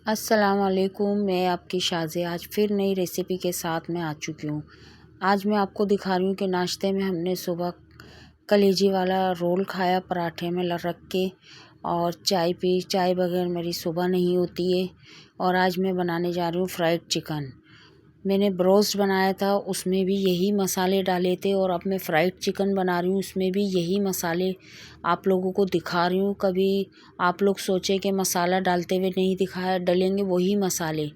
अस्सलाम वालेकुम। मैं आपकी शाज़े आज फिर नई रेसिपी के साथ में आ चुकी हूँ। आज मैं आपको दिखा रही हूँ कि नाश्ते में हमने सुबह कलेजी वाला रोल खाया पराठे में रख के, और चाय पी। चाय बगैर मेरी सुबह नहीं होती है। और आज मैं बनाने जा रही हूँ फ्राइड चिकन। मैंने ब्रोस्ट बनाया था, उसमें भी यही मसाले डाले थे, और अब मैं फ़्राइड चिकन बना रही हूँ, उसमें भी यही मसाले आप लोगों को दिखा रही हूँ। कभी आप लोग सोचे कि मसाला डालते हुए नहीं दिखाया, डलेंगे वही मसाले।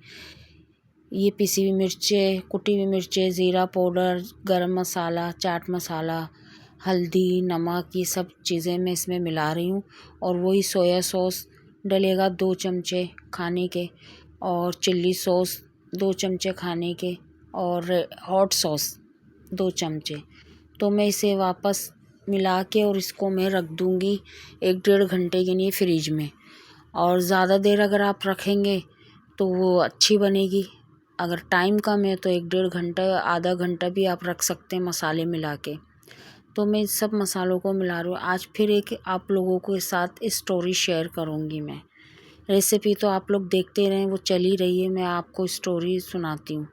ये पिसी हुई मिर्चें, कुटी हुई मिर्चें, ज़ीरा पाउडर, गरम मसाला, चाट मसाला, हल्दी, नमक, ये सब चीज़ें मैं इसमें मिला रही हूँ। और वही सोया सॉस डलेगा 2 चमचे खाने के, और चिल्ली सॉस 2 चमचे खाने के, और हॉट सॉस 2 चमचे। तो मैं इसे वापस मिला के और इसको मैं रख दूँगी 1 डेढ़ घंटे के लिए फ्रिज में। और ज़्यादा देर अगर आप रखेंगे तो वो अच्छी बनेगी। अगर टाइम कम है तो 1 डेढ़ घंटा, आधा घंटा भी आप रख सकते हैं मसाले मिला के। तो मैं इस सब मसालों को मिला रही हूँ। आज फिर एक आप लोगों के साथ स्टोरी शेयर करूँगी मैं। रेसिपी तो आप लोग देखते रहें, वो चली रही है, मैं आपको स्टोरी सुनाती हूँ।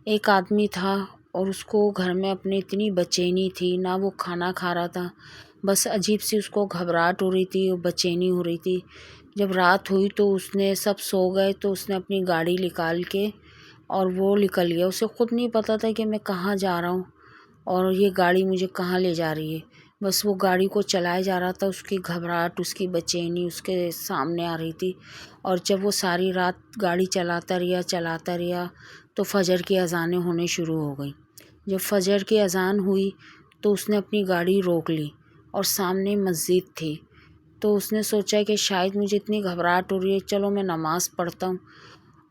एक आदमी था और उसको घर में अपनी इतनी बेचैनी थी, ना वो खाना खा रहा था, बस अजीब सी उसको घबराहट हो रही थी और बेचैनी हो रही थी। जब रात हुई तो उसने सब सो गए तो उसने अपनी गाड़ी निकाल के और वो निकल गया। उसे खुद नहीं पता था कि मैं कहाँ जा रहा हूँ और ये गाड़ी मुझे कहाँ ले जा रही है। बस वो गाड़ी को चलाए जा रहा था। उसकी घबराहट, उसकी बेचैनी उसके सामने आ रही थी। और जब वो सारी रात गाड़ी चलाता रहा तो फजर की अज़ानें होने शुरू हो गई। जब फजर की अज़ान हुई तो उसने अपनी गाड़ी रोक ली और सामने मस्जिद थी। तो उसने सोचा कि शायद मुझे इतनी घबराहट हो रही है, चलो मैं नमाज़ पढ़ता हूँ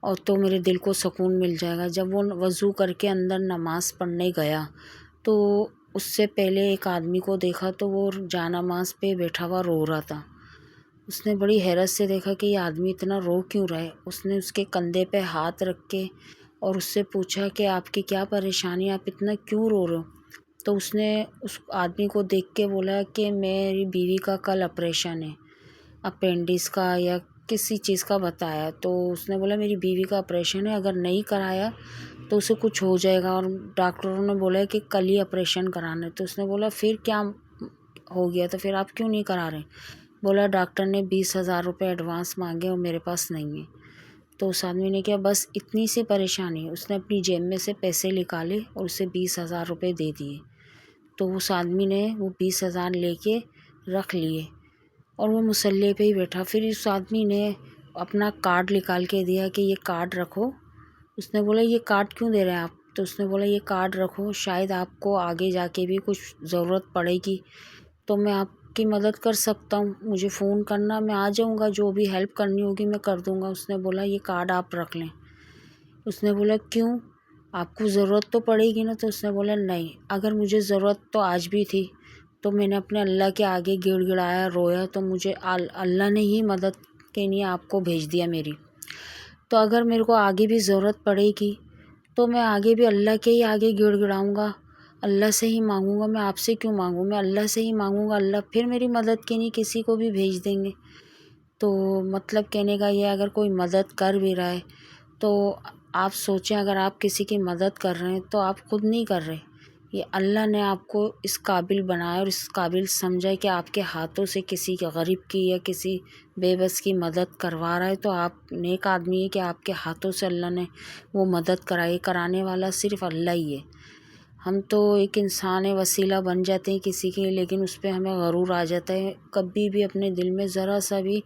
और तो मेरे दिल को सुकून मिल जाएगा। जब वो वज़ू करके अंदर नमाज़ पढ़ने गया तो उससे पहले एक आदमी को देखा, तो वो जानमाज़ पे बैठा हुआ रो रहा था। उसने बड़ी हैरत से देखा कि ये आदमी इतना रो क्यों रहा है। उसने उसके कंधे पे हाथ रख के और उससे पूछा कि आपकी क्या परेशानी, आप इतना क्यों रो रहे हो। तो उसने उस आदमी को देख के बोला कि मेरी बीवी का कल ऑपरेशन है, अपेंडिक्स का या किसी चीज़ का बताया। तो उसने बोला मेरी बीवी का ऑपरेशन है, अगर नहीं कराया तो उसे कुछ हो जाएगा, और डॉक्टरों ने बोला है कि कल ही ऑपरेशन कराना है। तो उसने बोला फिर क्या हो गया, तो फिर आप क्यों नहीं करा रहे। बोला डॉक्टर ने 20,000 रुपये एडवांस मांगे और मेरे पास नहीं है। तो उस आदमी ने क्या, बस इतनी सी परेशानी, उसने अपनी जेब में से पैसे निकाले और उसे 20,000 रुपये दे दिए। तो उस आदमी ने वो 20,000 लेके रख लिए और वो मुसल्ले पे ही बैठा। फिर उस आदमी ने अपना कार्ड निकाल के दिया कि ये कार्ड रखो। उसने बोला ये कार्ड क्यों दे रहे हैं आप। तो उसने बोला ये कार्ड रखो, शायद आपको आगे जाके भी कुछ ज़रूरत पड़ेगी तो मैं आपकी मदद कर सकता हूँ, मुझे फ़ोन करना, मैं आ जाऊँगा, जो भी हेल्प करनी होगी मैं कर दूँगा। उसने बोला ये कार्ड आप रख लें। उसने बोला क्यों, आपको ज़रूरत तो पड़ेगी ना। तो उसने बोला नहीं, अगर मुझे ज़रूरत तो आज भी थी तो मैंने अपने अल्लाह के आगे गिड़गिड़ाया, रोया, तो मुझे अल्लाह ने ही मदद के लिए आपको भेज दिया मेरी। तो अगर मेरे को आगे भी ज़रूरत पड़ेगी तो मैं आगे भी अल्लाह के ही आगे गिड़गिड़ाऊँगा, अल्लाह से ही मांगूँगा। मैं आपसे क्यों मांगूँ, मैं अल्लाह से ही मांगूँगा, अल्लाह फिर मेरी मदद के लिए किसी को भी भेज देंगे। तो मतलब कहने का ये, अगर कोई मदद कर भी रहा है तो आप सोचें, अगर आप किसी की मदद कर रहे हैं तो आप खुद नहीं कर रहे, ये अल्लाह ने आपको इस काबिल बनाया और इस काबिल समझा है कि आपके हाथों से किसी के गरीब की या किसी बेबस की मदद करवा रहा है। तो आप नेक आदमी है कि आपके हाथों से अल्लाह ने वो मदद कराई। कराने वाला सिर्फ़ अल्लाह ही है। हम तो एक इंसान है, वसीला बन जाते हैं किसी के, लेकिन उस पर हमें गरूर आ जाता है। कभी भी अपने दिल में ज़रा सा भी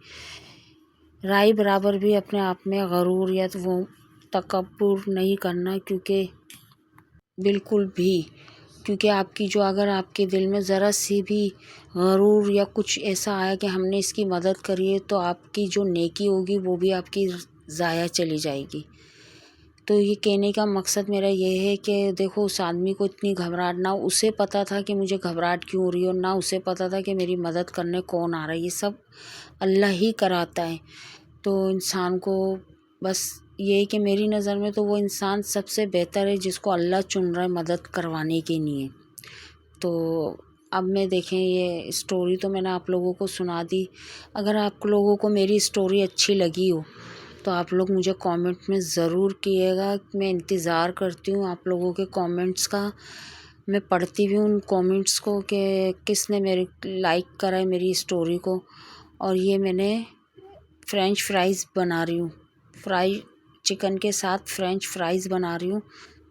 राई बराबर भी अपने आप में गरूर या तो वो तकब्बुर नहीं करना, क्योंकि बिल्कुल भी, क्योंकि आपकी जो, अगर आपके दिल में ज़रा सी भी गरूर या कुछ ऐसा आया कि हमने इसकी मदद करी है तो आपकी जो नेकी होगी वो भी आपकी ज़ाया चली जाएगी। तो ये कहने का मकसद मेरा ये है कि देखो, उस आदमी को इतनी घबराहट, ना उसे पता था कि मुझे घबराहट क्यों हो रही है और ना उसे पता था कि मेरी मदद करने कौन आ रहा है। ये सब अल्लाह ही कराता है। तो इंसान को बस ये है कि मेरी नज़र में तो वो इंसान सबसे बेहतर है जिसको अल्लाह चुन रहा है मदद करवाने के लिए। तो अब मैं देखें, ये स्टोरी तो मैंने आप लोगों को सुना दी। अगर आप लोगों को मेरी स्टोरी अच्छी लगी हो तो आप लोग मुझे कमेंट में ज़रूर कीजिएगा। मैं इंतज़ार करती हूँ आप लोगों के कमेंट्स का। मैं पढ़ती भी हूँ उन कमेंट्स को कि किसने मेरे लाइक करा है मेरी स्टोरी को। और ये मैंने फ्रेंच फ्राइज़ बना रही हूँ, फ्राई चिकन के साथ फ्रेंच फ्राइज़ बना रही हूँ।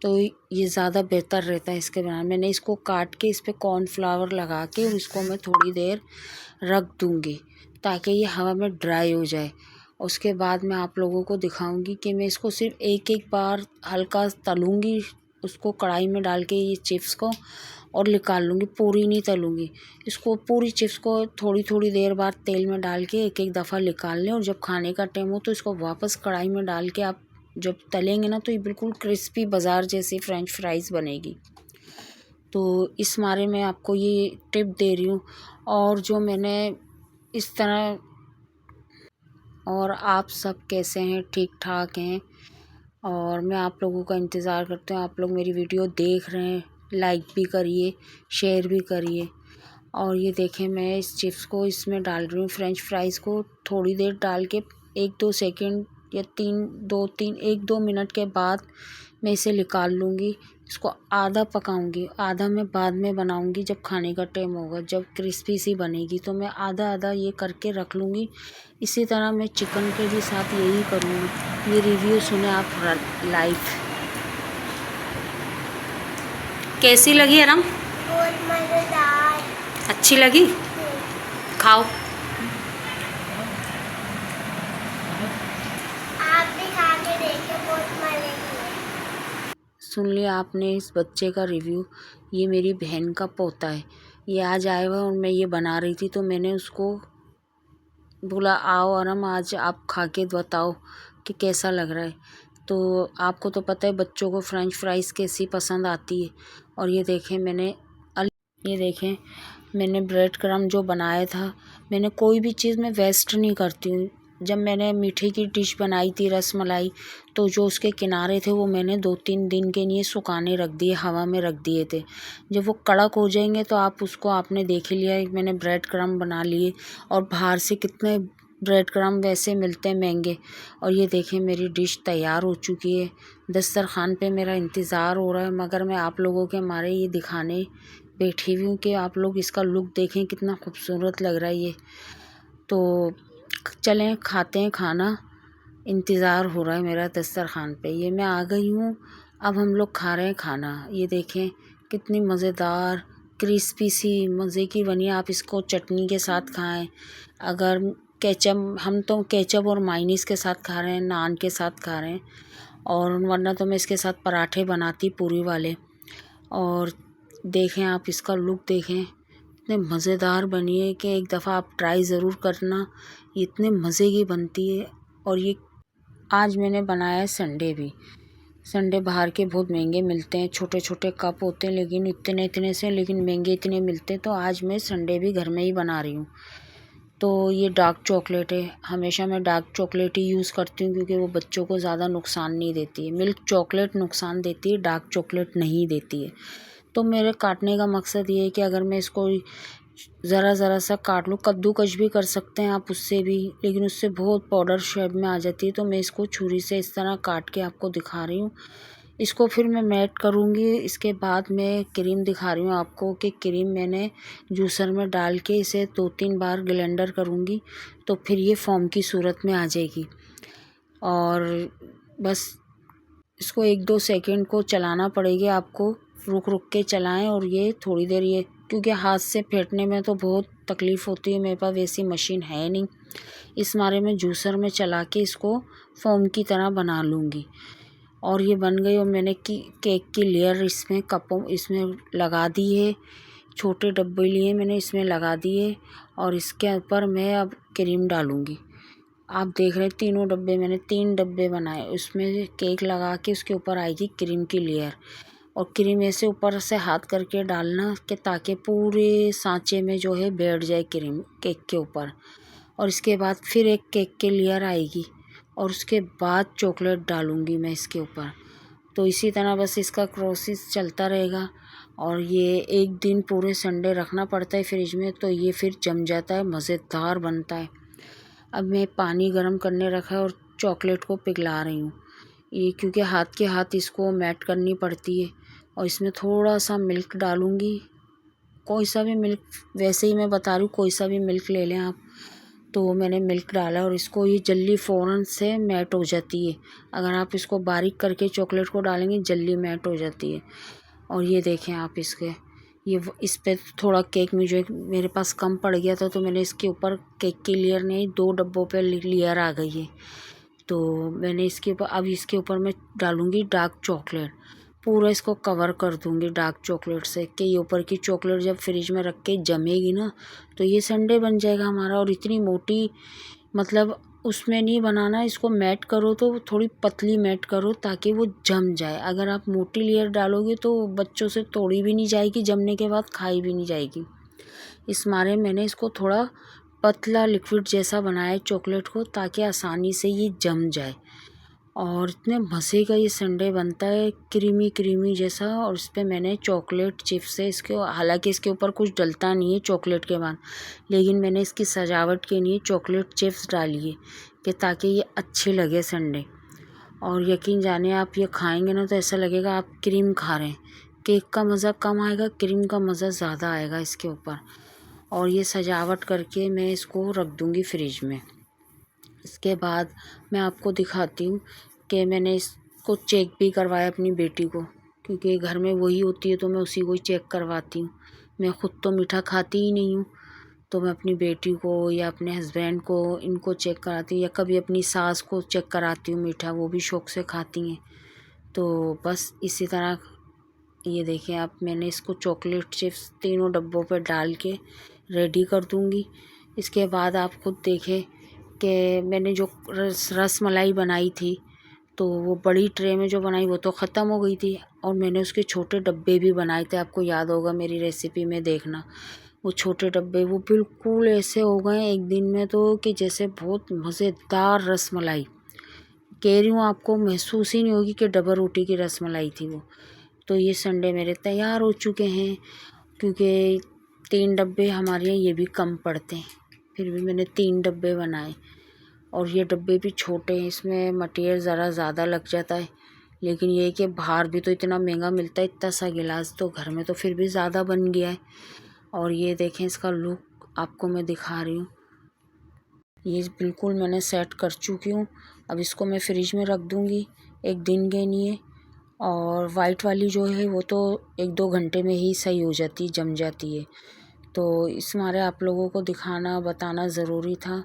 तो ये ज़्यादा बेहतर रहता है इसके बनाने। मैंने इसको काट के इस पर कॉर्नफ्लावर लगा के और इसको मैं थोड़ी देर रख दूँगी ताकि ये हवा में ड्राई हो जाए। उसके बाद मैं आप लोगों को दिखाऊंगी कि मैं इसको सिर्फ एक एक बार हल्का तलूँगी, उसको कढ़ाई में डाल के ये चिप्स को, और निकाल लूँगी। पूरी नहीं तलूँगी इसको, पूरी चिप्स को थोड़ी थोड़ी देर बाद तेल में डाल के एक एक दफ़ा निकाल लें। और जब खाने का टाइम हो तो इसको वापस कढ़ाई में डाल के आप जब तलेंगे ना तो ये बिल्कुल क्रिस्पी बाज़ार जैसी फ्रेंच फ्राइज़ बनेगी। तो इस मारे मैं आपको ये टिप दे रही हूँ। और जो मैंने इस तरह, और आप सब कैसे हैं? ठीक ठाक हैं? और मैं आप लोगों का इंतज़ार करती हूँ। आप लोग मेरी वीडियो देख रहे हैं, लाइक भी करिए, शेयर भी करिए। और ये देखें मैं इस चिप्स को इसमें डाल रही हूँ, फ्रेंच फ्राइज़ को थोड़ी देर डाल के 1-2 सेकंड या 1-2 मिनट के बाद मैं इसे निकाल लूँगी। इसको आधा पकाऊंगी, आधा मैं बाद में बनाऊंगी जब खाने का टाइम होगा, जब क्रिस्पी सी बनेगी तो मैं आधा आधा ये करके रख लूँगी। इसी तरह मैं चिकन के भी साथ यही करूँगी। ये रिव्यू सुने आप लाइव। कैसी लगी आराम? बहुत मज़ेदार। अच्छी लगी? खाओ। आप भी खा के देखिए, बहुत मज़े की है। सुन लिया आपने इस बच्चे का रिव्यू। ये मेरी बहन का पोता है, ये आज आया हुआ और मैं ये बना रही थी तो मैंने उसको बोला आओ आराम आज आप खा के बताओ कि कैसा लग रहा है। तो आपको तो पता है बच्चों को फ्रेंच फ्राइज़ कैसी पसंद आती है। और ये देखें मैंने ब्रेड क्रम्ब जो बनाया था, मैंने कोई भी चीज़ मैं वेस्ट नहीं करती हूँ। जब मैंने मीठे की डिश बनाई थी रसमलाई, तो जो उसके किनारे थे वो मैंने 2-3 दिन के लिए सुखाने रख दिए, हवा में रख दिए थे। जब वो कड़क हो जाएंगे तो आप उसको, आपने देख लिया मैंने ब्रेड क्रम्ब बना लिए। और बाहर से कितने ब्रेड क्रम्ब वैसे मिलते हैं महंगे। और ये देखें मेरी डिश तैयार हो चुकी है। दस्तरखान पे मेरा इंतज़ार हो रहा है, मगर मैं आप लोगों के मारे ये दिखाने बैठी हुई हूँ कि आप लोग इसका लुक देखें कितना खूबसूरत लग रहा है ये। तो चलें खाते हैं खाना, इंतज़ार हो रहा है मेरा दस्तरखान पे। ये मैं आ गई हूँ, अब हम लोग खा रहे हैं खाना। ये देखें कितनी मज़ेदार क्रिस्पी सी मज़े की बनी है। आप इसको चटनी के साथ खाएं, अगर केचप, हम तो केचप और मायोनीज़ के साथ खा रहे हैं, नान के साथ खा रहे हैं। और वरना तो मैं इसके साथ पराठे बनाती पूरी वाले। और देखें आप इसका लुक देखें, इतने मज़ेदार बनी है कि एक दफ़ा आप ट्राई ज़रूर करना, ये इतने मज़े की बनती है। और ये आज मैंने बनाया है संडे भी। संडे बाहर के बहुत महंगे मिलते हैं, छोटे छोटे कप होते हैं लेकिन इतने इतने से, लेकिन महंगे इतने मिलते हैं। तो आज मैं संडे भी घर में ही बना रही हूँ। तो ये डार्क चॉकलेट है, हमेशा मैं डार्क चॉकलेट ही यूज़ करती हूँ क्योंकि वो बच्चों को ज़्यादा नुकसान नहीं देती है। मिल्क चॉकलेट नुकसान देती है, डार्क चॉकलेट नहीं देती है। तो मेरे काटने का मकसद ये है कि अगर मैं इसको ज़रा सा काट लूँ, कद्दूकश भी कर सकते हैं आप उससे भी, लेकिन उससे बहुत पाउडर शेप में आ जाती है। तो मैं इसको छुरी से इस तरह काट के आपको दिखा रही हूँ। इसको फिर मैं मेल्ट करूँगी। इसके बाद मैं क्रीम दिखा रही हूँ आपको कि क्रीम मैंने जूसर में डाल के इसे 2-3 बार ब्लेंडर करूँगी तो फिर ये फोम की सूरत में आ जाएगी। और बस इसको 1-2 सेकंड को चलाना पड़ेगा आपको, रुक रुक के चलाएं। और ये थोड़ी देर, ये क्योंकि हाथ से फेंटने में तो बहुत तकलीफ़ होती है, मेरे पास वैसी मशीन है नहीं, इस मारे में जूसर में चला के इसको फोम की तरह बना लूँगी। और ये बन गई। और मैंने केक की लेयर इसमें कपों इसमें लगा दी है, छोटे डब्बे लिए मैंने, इसमें लगा दिए। और इसके ऊपर मैं अब क्रीम डालूँगी। आप देख रहे हैं तीनों डब्बे, मैंने 3 डब्बे बनाए, उसमें केक लगा के उसके ऊपर आएगी क्रीम की लेयर। और क्रीम ऐसे ऊपर से हाथ करके डालना कि ताकि पूरे सांचे में जो है बैठ जाए क्रीम केक के ऊपर। और इसके बाद फिर एक केक की लेयर आएगी और उसके बाद चॉकलेट डालूँगी मैं इसके ऊपर। तो इसी तरह बस इसका प्रोसेस चलता रहेगा। और ये एक दिन पूरे संडे रखना पड़ता है फ्रिज में, तो ये फिर जम जाता है, मज़ेदार बनता है। अब मैं पानी गर्म करने रखा है और चॉकलेट को पिघला रही हूँ। ये क्योंकि हाथ के हाथ इसको मेल्ट करनी पड़ती है। और इसमें थोड़ा सा मिल्क डालूँगी, कोई सा भी मिल्क, वैसे ही मैं बता रही हूँ, कोई सा भी मिल्क ले लें आप। तो मैंने मिल्क डाला और इसको ये जल्दी फ़ौरन से मेल्ट हो जाती है। अगर आप इसको बारीक करके चॉकलेट को डालेंगे जल्दी मेल्ट हो जाती है। और ये देखें आप इसके, ये इस पे थोड़ा केक मुझे मेरे पास कम पड़ गया था, तो मैंने इसके ऊपर केक की लेयर नहीं, 2 डब्बों पे लेयर आ गई है। तो मैंने इसके ऊपर, अब इसके ऊपर मैं डालूँगी डार्क चॉकलेट, पूरा इसको कवर कर दूँगी डार्क चॉकलेट से, कि ये ऊपर की चॉकलेट जब फ्रिज में रख के जमेगी ना तो ये संडे बन जाएगा हमारा। और इतनी मोटी, मतलब उसमें नहीं बनाना, इसको मैट करो तो थोड़ी पतली मैट करो ताकि वो जम जाए। अगर आप मोटी लेयर डालोगे तो बच्चों से तोड़ी भी नहीं जाएगी, जमने के बाद खाई भी नहीं जाएगी। इस मारे मैंने इसको थोड़ा पतला लिक्विड जैसा बनाया चॉकलेट को, ताकि आसानी से ये जम जाए। और इतने मज़े का ये संडे बनता है, क्रीमी क्रीमी जैसा। और इस पर मैंने चॉकलेट चिप्स से इसके, हालांकि इसके ऊपर कुछ डलता नहीं है चॉकलेट के बाद, लेकिन मैंने इसकी सजावट के लिए चॉकलेट चिप्स डाली है कि ताकि ये अच्छे लगे संडे। और यकीन जाने आप ये खाएंगे ना तो ऐसा लगेगा आप क्रीम खा रहे हैं। केक का मज़ा कम आएगा, क्रीम का मज़ा ज़्यादा आएगा इसके ऊपर। और ये सजावट करके मैं इसको रख दूँगी फ्रिज में। इसके बाद मैं आपको दिखाती हूँ कि मैंने इसको चेक भी करवाया अपनी बेटी को, क्योंकि घर में वही होती है तो मैं उसी को ही चेक करवाती हूँ। मैं ख़ुद तो मीठा खाती ही नहीं हूँ, तो मैं अपनी बेटी को या अपने हस्बैंड को, इनको चेक कराती हूँ, या कभी अपनी सास को चेक कराती हूँ मीठा, वो भी शौक़ से खाती हैं। तो बस इसी तरह ये देखें आप, मैंने इसको चॉकलेट चिप्स तीनों डब्बों पर डाल के रेडी कर दूँगी। इसके बाद आप खुद देखें कि मैंने जो रस मलाई बनाई थी, तो वो बड़ी ट्रे में जो बनाई वो तो ख़त्म हो गई थी, और मैंने उसके छोटे डब्बे भी बनाए थे। आपको याद होगा मेरी रेसिपी में देखना, वो छोटे डब्बे वो बिल्कुल ऐसे हो गए एक दिन में तो कि जैसे बहुत मज़ेदार रस मलाई, कह रही हूँ आपको महसूस ही नहीं होगी कि डबल रोटी की रस मलाई थी वो। तो ये संडे मेरे तैयार हो चुके हैं, क्योंकि 3 डब्बे हमारे यहाँ ये भी कम पड़ते हैं, फिर भी मैंने 3 डब्बे बनाए। और ये डब्बे भी छोटे हैं, इसमें मटेरियल ज़रा ज़्यादा लग जाता है, लेकिन ये कि बाहर भी तो इतना महंगा मिलता है इतना सा गिलास, तो घर में तो फिर भी ज़्यादा बन गया है। और ये देखें इसका लुक आपको मैं दिखा रही हूँ, ये बिल्कुल मैंने सेट कर चुकी हूँ। अब इसको मैं फ्रिज में रख दूँगी 1 दिन के लिए। और वाइट वाली जो है वो तो 1-2 घंटे में ही सही हो जाती, जम जाती है। तो इस मारे आप लोगों को दिखाना बताना ज़रूरी था।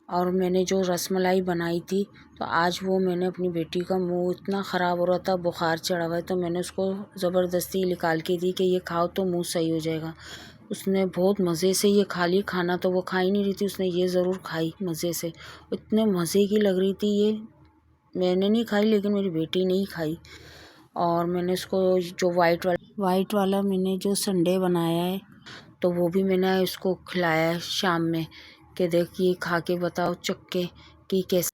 और मैंने जो रसमलाई बनाई थी, तो आज वो मैंने अपनी बेटी का मुंह इतना ख़राब हो रहा था, बुखार चढ़ा हुआ है, तो मैंने उसको ज़बरदस्ती निकाल के दी कि ये खाओ तो मुंह सही हो जाएगा। उसने बहुत मज़े से ये खा ली, खाना तो वो खा ही नहीं रही थी, उसने ये ज़रूर खाई मज़े से। इतने मज़े की लग रही थी ये, मैंने नहीं खाई लेकिन मेरी बेटी ने ही खाई। और मैंने उसको जो वाइट वाला मैंने जो संडे बनाया है, तो वो भी मैंने उसको खिलाया है शाम में कि देखिए खा के बताओ चख के कि कैसे।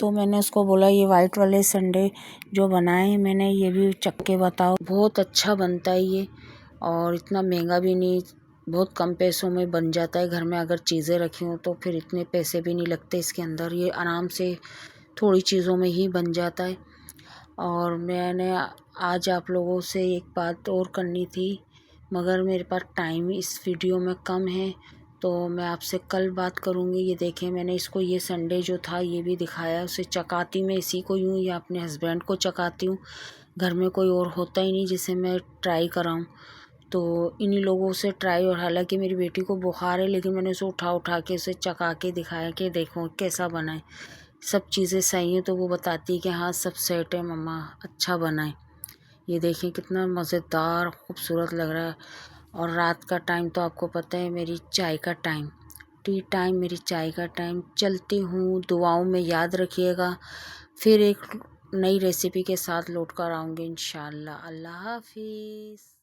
तो मैंने उसको बोला ये वाइट वाले संडे जो बनाए हैं मैंने, ये भी चख के बताओ, बहुत अच्छा बनता है ये। और इतना महंगा भी नहीं, बहुत कम पैसों में बन जाता है। घर में अगर चीज़ें रखी हों तो फिर इतने पैसे भी नहीं लगते इसके अंदर, ये आराम से थोड़ी चीज़ों में ही बन जाता है। और मैंने आज आप लोगों से एक बात और करनी थी, मगर मेरे पास टाइम इस वीडियो में कम है, तो मैं आपसे कल बात करूँगी। ये देखें मैंने इसको, ये संडे जो था ये भी दिखाया, उसे चकाती मैं इसी को यूँ या अपने हस्बैंड को चकाती हूँ। घर में कोई और होता ही नहीं जिसे मैं ट्राई कराऊँ, तो इन्हीं लोगों से ट्राई। और हालांकि मेरी बेटी को बुखार है, लेकिन मैंने उसे उठा के उसे चका के दिखाया कि देखो कैसा बना है, सब चीज़ें सही हैं। तो वो बताती है कि हाँ सब सेट है मम्मा, अच्छा बना है। ये देखिए कितना मज़ेदार खूबसूरत लग रहा है। और रात का टाइम तो आपको पता है मेरी चाय का टाइम, टी टाइम, मेरी चाय का टाइम। चलती हूँ, दुआओं में याद रखिएगा। फिर एक नई रेसिपी के साथ लौट कर आऊँगी इंशाअल्लाह। अल्लाह हाफिज़।